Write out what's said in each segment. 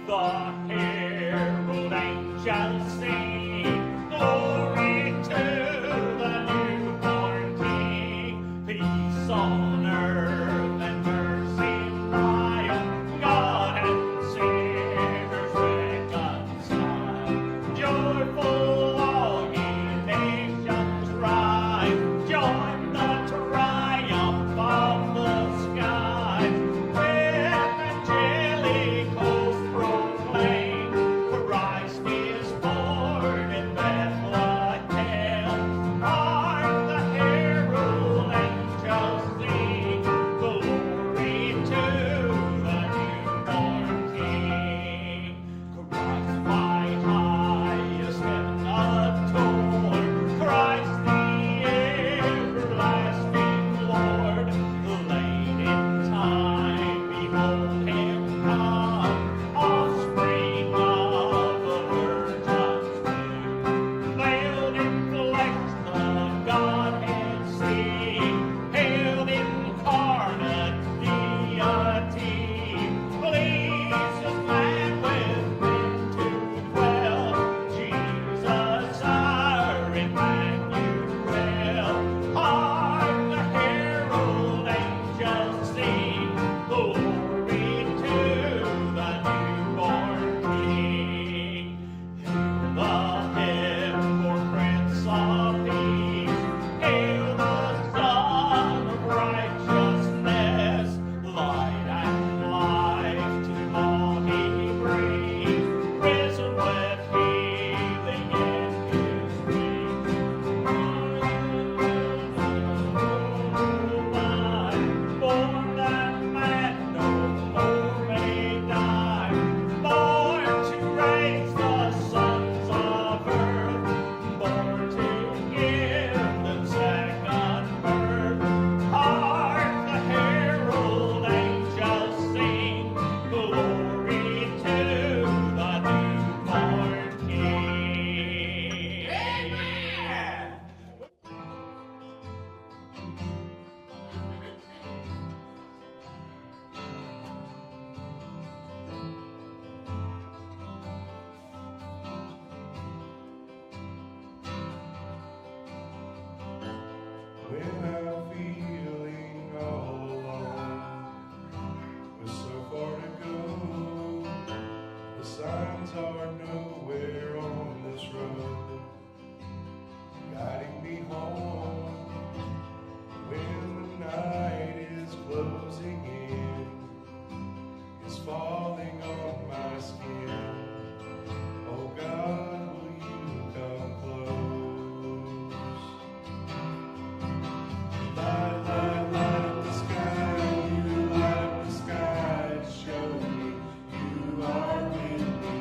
herald angels sing, glory to the newborn King. Peace on earth and mercy mild, God and sinners reconciled. Joyful all ye nations rise, join the triumph of the skies. With angelic hosts proclaim, Christ is born in Bethlehem. Hark the herald angels sing, glory to the newborn King. Christ my highest heaven adored, Christ the everlasting Lord. Late in time, behold him come, offspring of the Virgin's womb. Veiled in flesh, the Godhead sing, hail incarnate deity. Pleased as man with men to dwell, Jesus our Emmanuel. Hark the herald angels sing, glory to the newborn King. Hail the heaven-born Prince of Peace, hail the Son of righteousness. Light and life to all he brings, risen with healing in his wings. Born that man no more may die, born to raise the sons of earth, born to give them second birth. Hark the herald angels sing, glory to the newborn King. Amen. When I'm feeling all alone, with so far to go, the signs are nowhere on this road, guiding me home. When the night is closing in, it's falling on my skin. Oh God, will you come close? Light, light, light up the sky, you light up the sky, show me you are with me.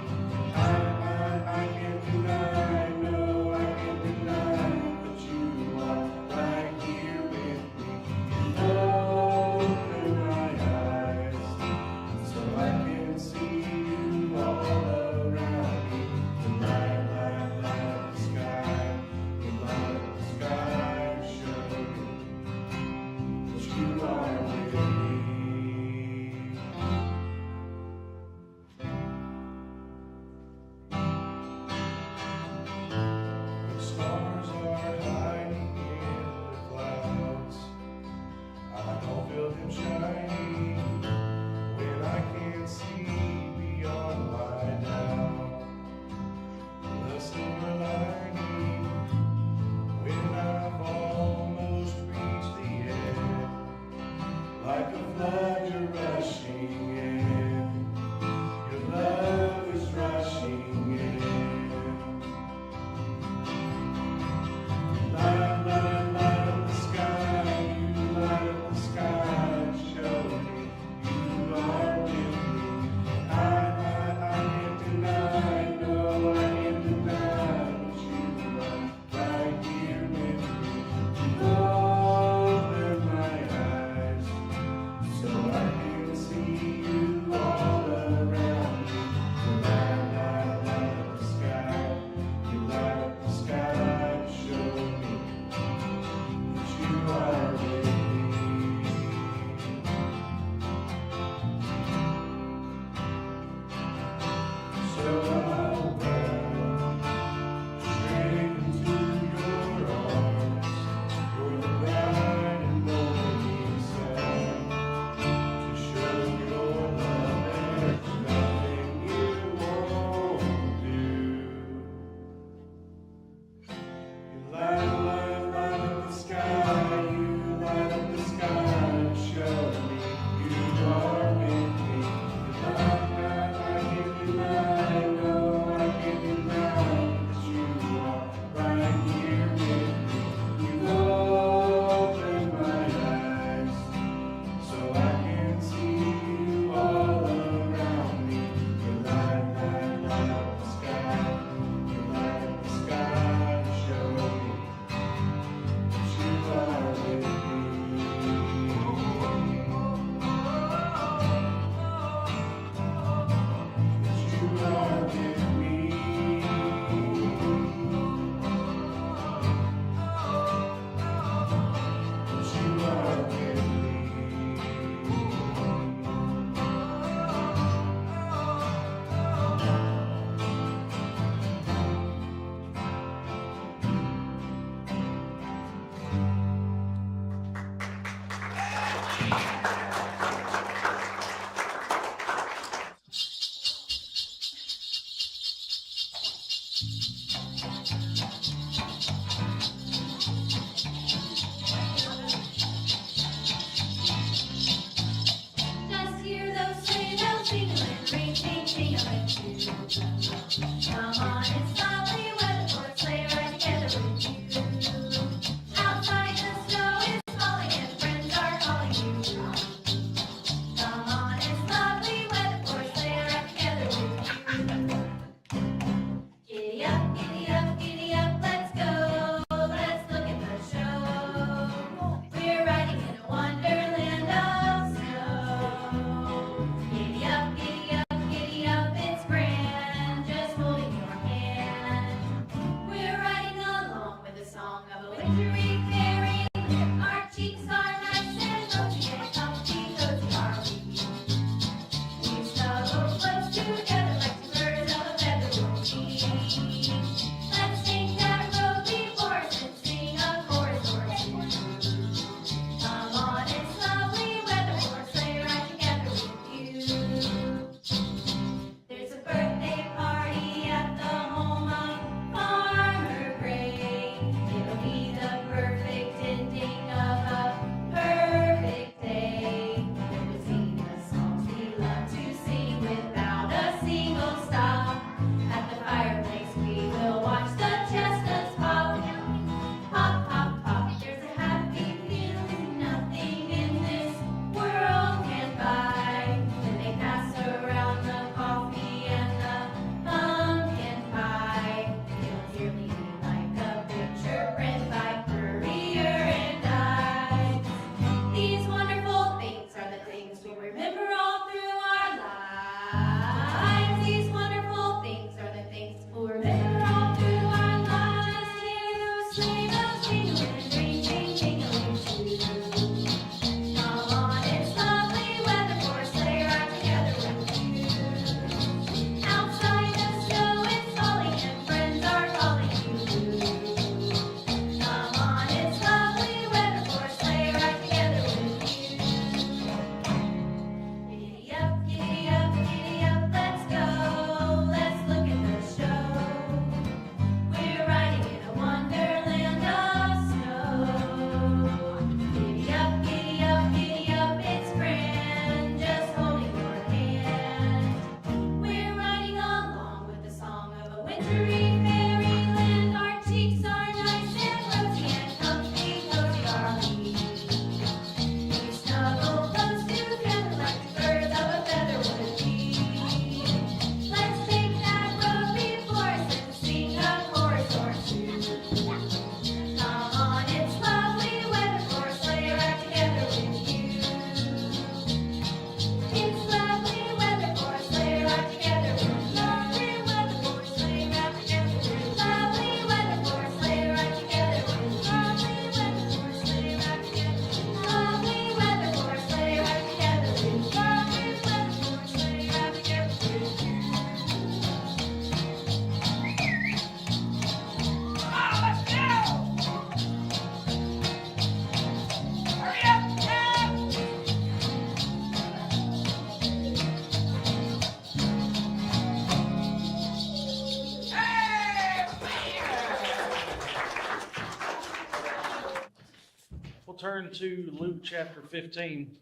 Turn to Luke chapter 15.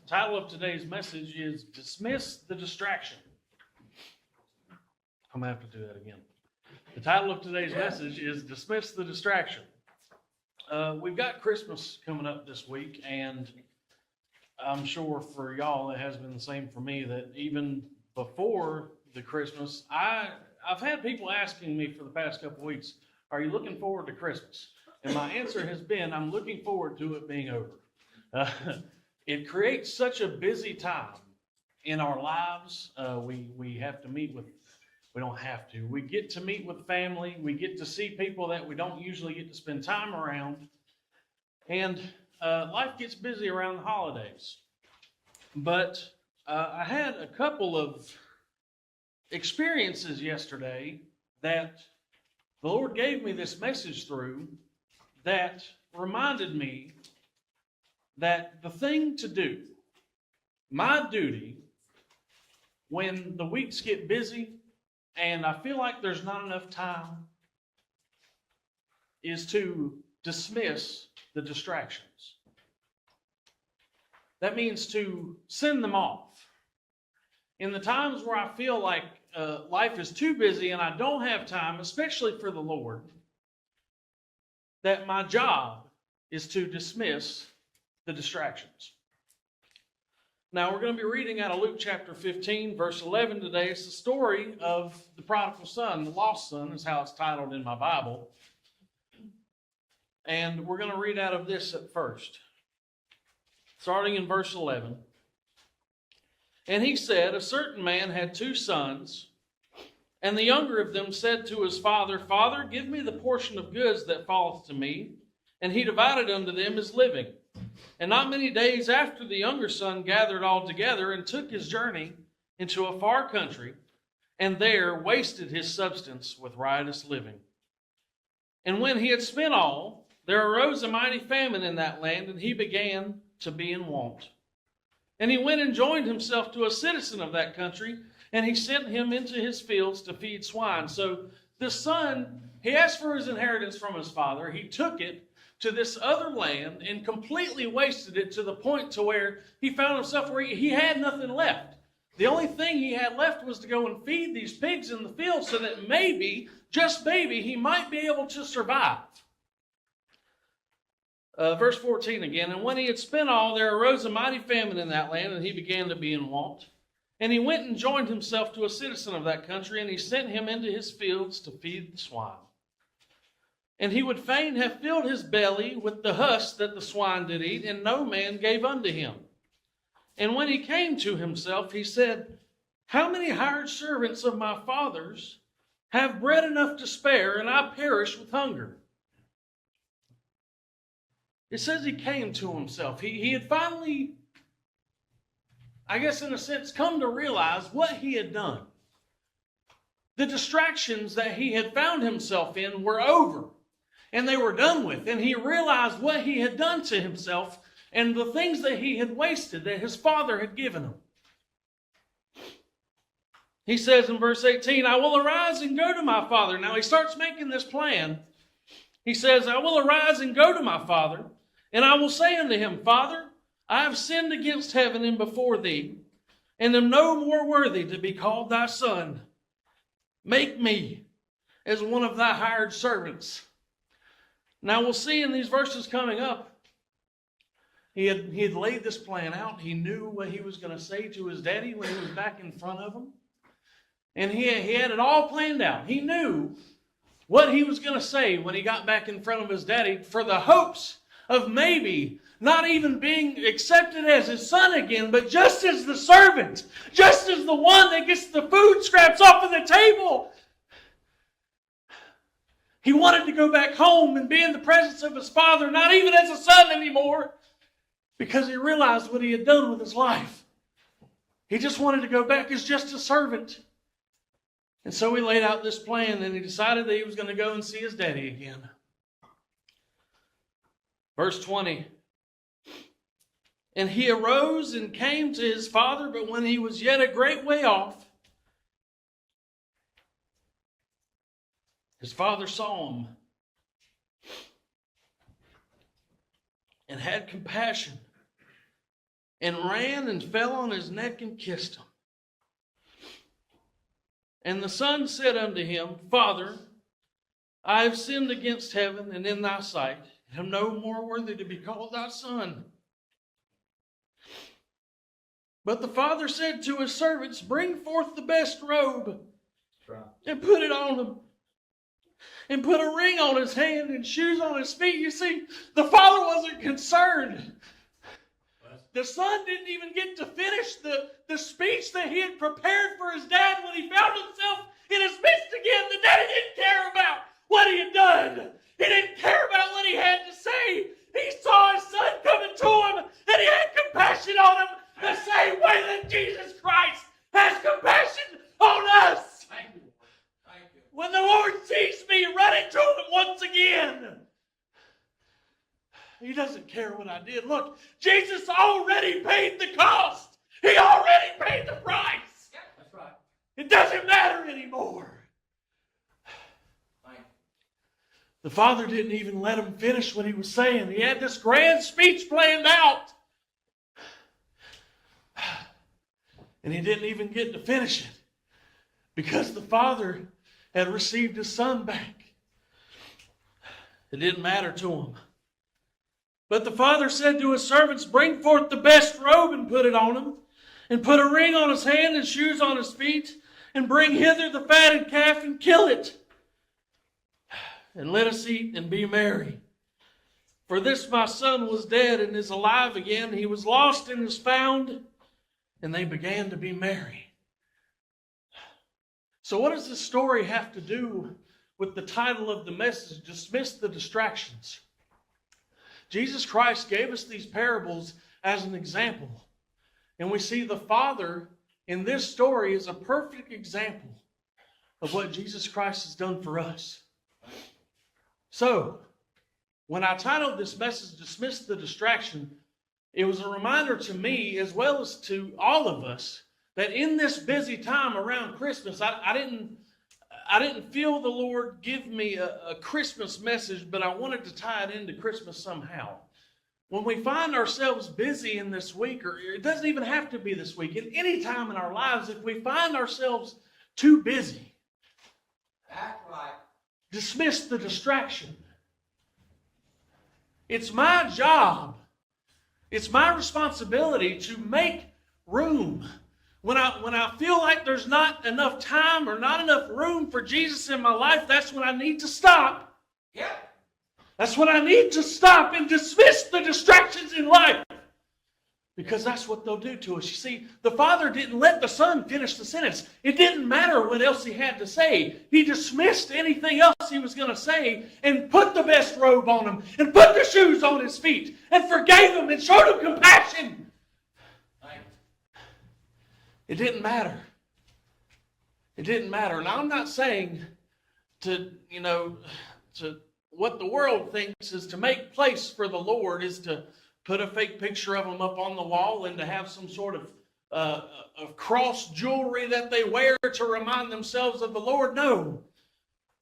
Title of today's message is Dismiss the Distraction. I'm going to have to do that again. The title of today's message is Dismiss the Distraction. We've got Christmas coming up this week, and I'm sure for y'all it has been the same for me, that even before the Christmas, I've had people asking me for the past couple weeks, are you looking forward to Christmas? And my answer has been, I'm looking forward to it being over. It creates such a busy time in our lives. We have to meet with, we don't have to, we get to meet with family. We get to see people that we don't usually get to spend time around. And life gets busy around the holidays. But I had a couple of experiences yesterday that the Lord gave me this message through that reminded me that the thing to do, my duty, when the weeks get busy and I feel like there's not enough time, is to dismiss the distractions. That means to send them off. In the times where I feel like life is too busy and I don't have time, especially for the Lord, that my job is to dismiss the distractions. Now, we're going to be reading out of Luke chapter 15, verse 11 today. It's the story of the prodigal son, the lost son is how it's titled in my Bible. And we're going to read out of this at first. Starting in verse 11. And he said, a certain man had 2 sons, and the younger of them said to his father, Father, give me the portion of goods that falleth to me. And he divided unto them his living. And not many days after, the younger son gathered all together and took his journey into a far country, and there wasted his substance with riotous living. And when he had spent all, there arose a mighty famine in that land, and he began to be in want. And he went and joined himself to a citizen of that country, and he sent him into his fields to feed swine. So the son, he asked for his inheritance from his father. He took it to this other land and completely wasted it to the point to where he found himself where he had nothing left. The only thing he had left was to go and feed these pigs in the field so that maybe, just maybe, he might be able to survive. Verse 14 again, and when he had spent all, there arose a mighty famine in that land, and he began to be in want. And he went and joined himself to a citizen of that country, and he sent him into his fields to feed the swine. And he would fain have filled his belly with the husk that the swine did eat, and no man gave unto him. And when he came to himself, he said, how many hired servants of my father's have bread enough to spare, and I perish with hunger? It says he came to himself. He had finally, I guess in a sense, come to realize what he had done. The distractions that he had found himself in were over, and they were done with. And he realized what he had done to himself and the things that he had wasted that his father had given him. He says in verse 18, I will arise and go to my father. Now he starts making this plan. He says, I will arise and go to my father, and I will say unto him, Father, I have sinned against heaven and before thee, and am no more worthy to be called thy son. Make me as one of thy hired servants. Now we'll see in these verses coming up, he had laid this plan out. He knew what he was going to say to his daddy when he was back in front of him. And he had it all planned out. He knew what he was going to say when he got back in front of his daddy for the hopes of maybe not even being accepted as his son again, but just as the servant, just as the one that gets the food scraps off of the table. He wanted to go back home and be in the presence of his father, not even as a son anymore, because he realized what he had done with his life. He just wanted to go back as just a servant. And so he laid out this plan, and he decided that he was going to go and see his daddy again. Verse 20. And he arose and came to his father, but when he was yet a great way off, his father saw him and had compassion and ran and fell on his neck and kissed him. And the son said unto him, Father, I have sinned against heaven and in thy sight, and am no more worthy to be called thy son. But the father said to his servants, Bring forth the best robe and put it on him, and put a ring on his hand and shoes on his feet. You see, the father wasn't concerned. The son didn't even get to finish the speech that he had prepared for his dad when he found himself in his midst again. The daddy didn't care about what he had done. He didn't care about what he had to say. He saw his son coming to him, and he had compassion on him the same way that Jesus Christ has compassion on us. Thank you. Thank you. When the Lord sees me running to him once again, he doesn't care what I did. Look, Jesus already paid the cost. He already paid the price. Yeah, that's right. It doesn't matter anymore. Thank you. The father didn't even let him finish what he was saying. He had this grand speech planned out. And he didn't even get to finish it because the father had received his son back. It didn't matter to him. But the father said to his servants, Bring forth the best robe and put it on him, and put a ring on his hand and shoes on his feet, and bring hither the fatted calf and kill it. And let us eat and be merry. For this my son was dead and is alive again. He was lost and is found. And they began to be merry. So what does this story have to do with the title of the message, Dismiss the Distractions? Jesus Christ gave us these parables as an example. And we see the father in this story is a perfect example of what Jesus Christ has done for us. So, when I titled this message, Dismiss the Distraction, it was a reminder to me as well as to all of us that in this busy time around Christmas, I didn't feel the Lord give me a Christmas message, but I wanted to tie it into Christmas somehow. When we find ourselves busy in this week, or it doesn't even have to be this week, in any time in our lives, if we find ourselves too busy, Act right. dismiss the distraction. It's my job, it's my responsibility to make room. When I feel like there's not enough time or not enough room for Jesus in my life, that's when I need to stop. Yeah. That's when I need to stop and dismiss the distractions in life. Because that's what they'll do to us. You see, the Father didn't let the Son finish the sentence. It didn't matter what else he had to say. He dismissed anything else he was going to say and put the best robe on him and put the shoes on his feet and forgave him and showed him compassion. It didn't matter. It didn't matter. And I'm not saying to what the world thinks is to make place for the Lord is to put a fake picture of him up on the wall and to have some sort of cross jewelry that they wear to remind themselves of the Lord. No,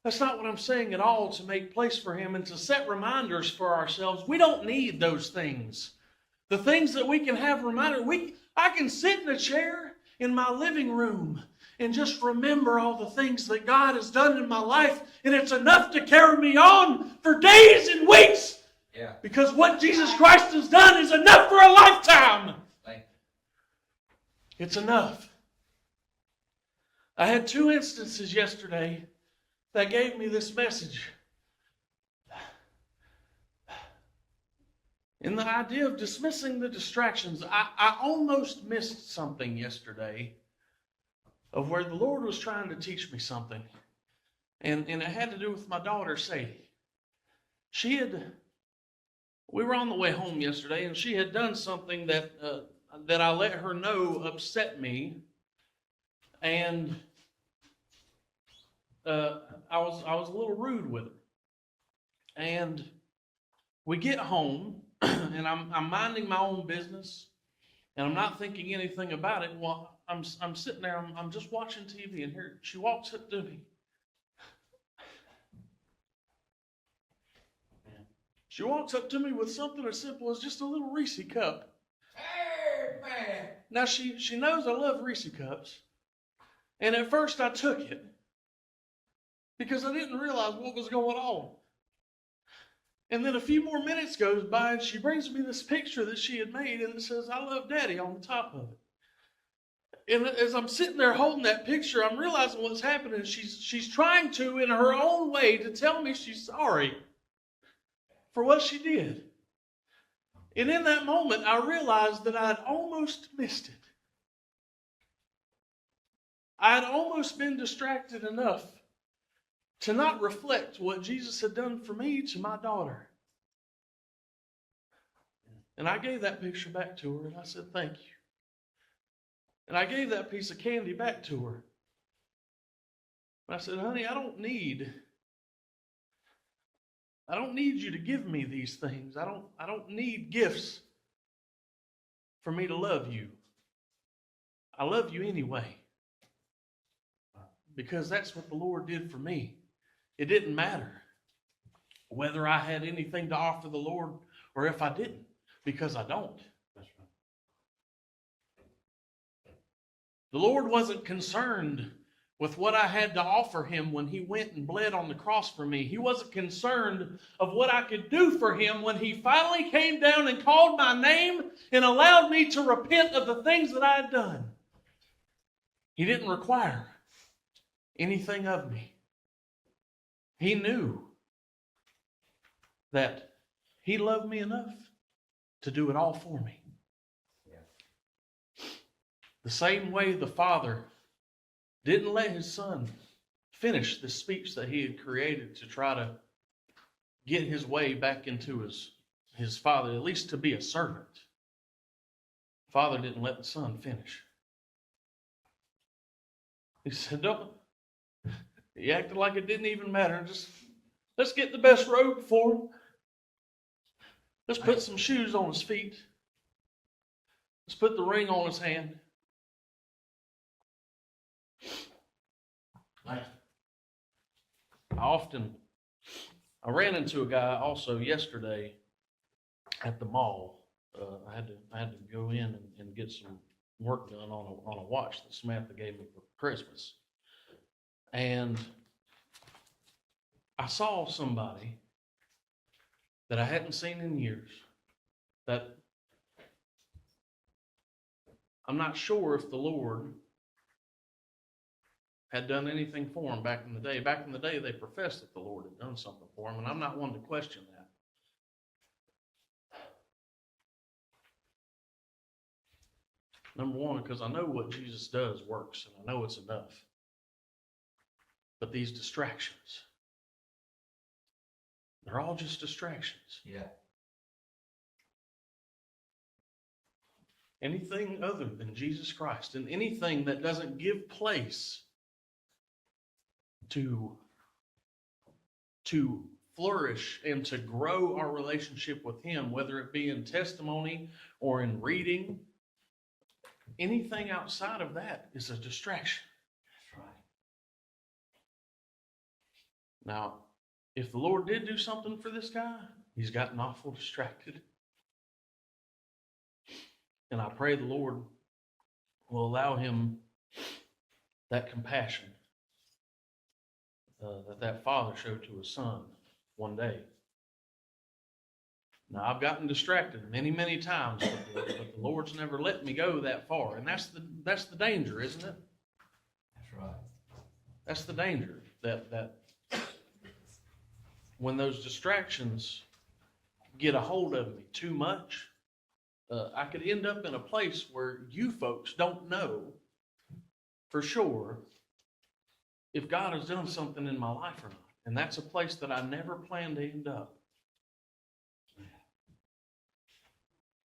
that's not what I'm saying at all, to make place for him and to set reminders for ourselves. We don't need those things. The things that we can have reminders, I can sit in a chair in my living room and just remember all the things that God has done in my life, and it's enough to carry me on for days and weeks. Yeah. Because what Jesus Christ has done is enough for a lifetime. It's enough. I had 2 instances yesterday that gave me this message. In the idea of dismissing the distractions, I almost missed something yesterday of where the Lord was trying to teach me something. And it had to do with my daughter, Sadie. We were on the way home yesterday, and she had done something that I let her know upset me. And I was a little rude with her. And we get home, and I'm minding my own business, and I'm not thinking anything about it. Well, I'm sitting there, I'm just watching TV, and here she walks up to me. She walks up to me with something as simple as just a little Reese cup. Hey, man. Now, she knows I love Reese cups, and at first I took it because I didn't realize what was going on. And then a few more minutes goes by, and she brings me this picture that she had made, and it says, "I love Daddy" on the top of it. And as I'm sitting there holding that picture, I'm realizing what's happening. She's trying to, in her own way, to tell me she's sorry for what she did. And in that moment, I realized that I had almost missed it. I had almost been distracted enough to not reflect what Jesus had done for me to my daughter. And I gave that picture back to her, and I said, "Thank you." And I gave that piece of candy back to her. And I said, "Honey, I don't need you to give me these things. I don't need gifts for me to love you. I love you anyway. Because that's what the Lord did for me. It didn't matter whether I had anything to offer the Lord or if I didn't, because I don't. The Lord wasn't concerned with what I had to offer him when he went and bled on the cross for me. He wasn't concerned of what I could do for him when he finally came down and called my name and allowed me to repent of the things that I had done. He didn't require anything of me. He knew that he loved me enough to do it all for me. The same way the Father didn't let his Son finish the speech that he had created to try to get his way back into his Father, at least to be a servant. The Father didn't let the Son finish. He said, don't. He acted like it didn't even matter. Just let's get the best robe for him. Let's put some shoes on his feet. Let's put the ring on his hand. I ran into a guy also yesterday at the mall. I had to go in and get some work done on a watch that Samantha gave me for Christmas. And I saw somebody that I hadn't seen in years, that I'm not sure if the Lord had done anything for him back in the day. Back in the day, they professed that the Lord had done something for him, and I'm not one to question that. Number one, because I know what Jesus does works, and I know it's enough. But these distractions, they're all just distractions. Yeah. Anything other than Jesus Christ and anything that doesn't give place to flourish and to grow our relationship with Him, whether it be in testimony or in reading, anything outside of that is a distraction. That's right. Now, if the Lord did do something for this guy, he's gotten awful distracted. And I pray the Lord will allow him that compassion that father showed to his son one day. Now, I've gotten distracted many, many times, but the Lord's never let me go that far. And that's the danger, isn't it? That's right. That's the danger, that when those distractions get a hold of me too much, I could end up in a place where you folks don't know for sure if God has done something in my life or not. And that's a place that I never planned to end up.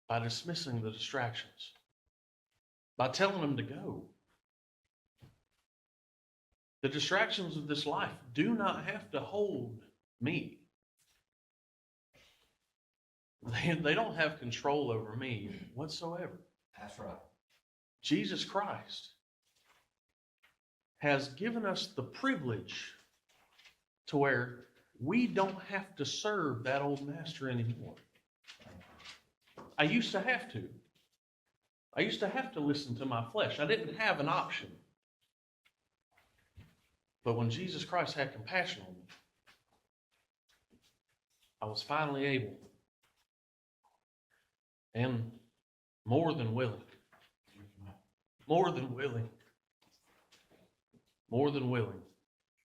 By dismissing the distractions. By telling them to go. The distractions of this life do not have to hold me. They don't have control over me whatsoever. That's right. Jesus Christ has given us the privilege to where we don't have to serve that old master anymore. I used to have to. I used to have to listen to my flesh. I didn't have an option. But when Jesus Christ had compassion on me, I was finally able and more than willing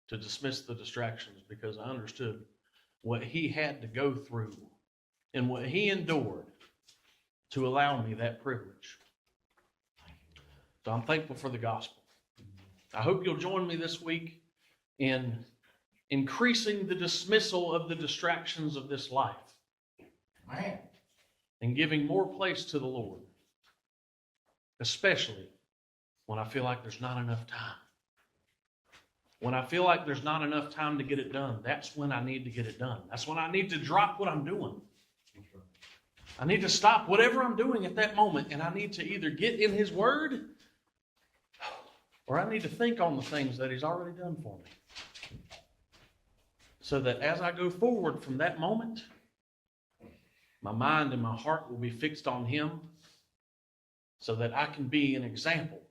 to dismiss the distractions, because I understood what he had to go through and what he endured to allow me that privilege. So I'm thankful for the gospel. I hope you'll join me this week in increasing the dismissal of the distractions of this life. Man. And giving more place to the Lord. Especially when I feel like there's not enough time. When I feel like there's not enough time to get it done, that's when I need to get it done. That's when I need to drop what I'm doing. I need to stop whatever I'm doing at that moment, and I need to either get in His Word, or I need to think on the things that He's already done for me. So that as I go forward from that moment, my mind and my heart will be fixed on Him, so that I can be an example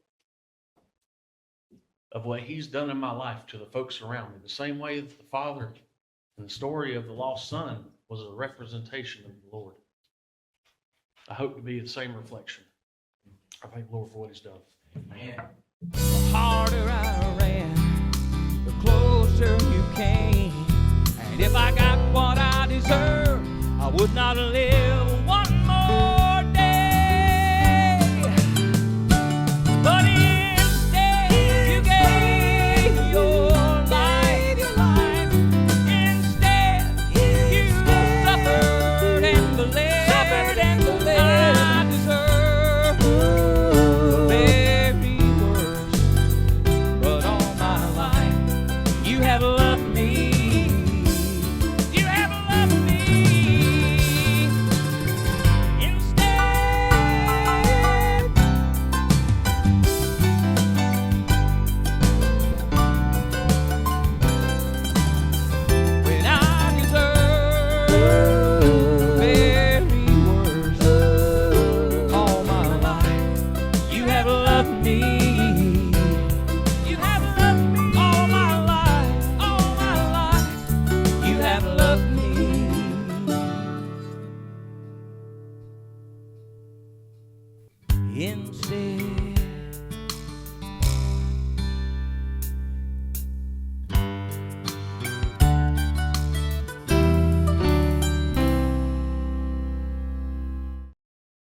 of what He's done in my life to the folks around me. The same way that the Father in the story of the lost son was a representation of the Lord. I hope to be the same reflection. I thank the Lord for what He's done. Man. The harder I ran, the closer you came. And if I got what I deserve, I would not live one more day. But instead, you gave your life. Instead, you suffered and bled. I deserve the very worst, but day.